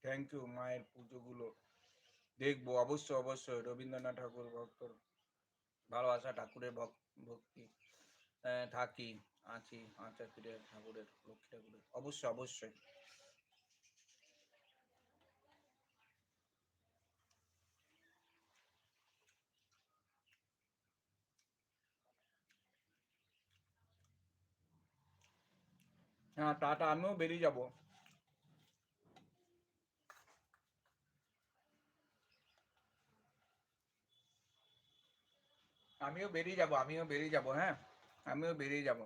Thank you. মায়ের পুজোগুলো দেখবো অবশ্যই অবশ্যই। রবীন্দ্রনাথ ঠাকুর ভক্তর ভালোবাসা, ঠাকুরের ভক্তি থাকি, আছি ঠাকুরের ঠাকুরের লক্ষ্মী ঠাকুরের, অবশ্যই অবশ্যই। হ্যাঁ, টাটা, আমিও বেরিয়ে যাব। আমিও বেরিয়ে যাব, হ্যাঁ, আমিও বেরিয়ে যাব।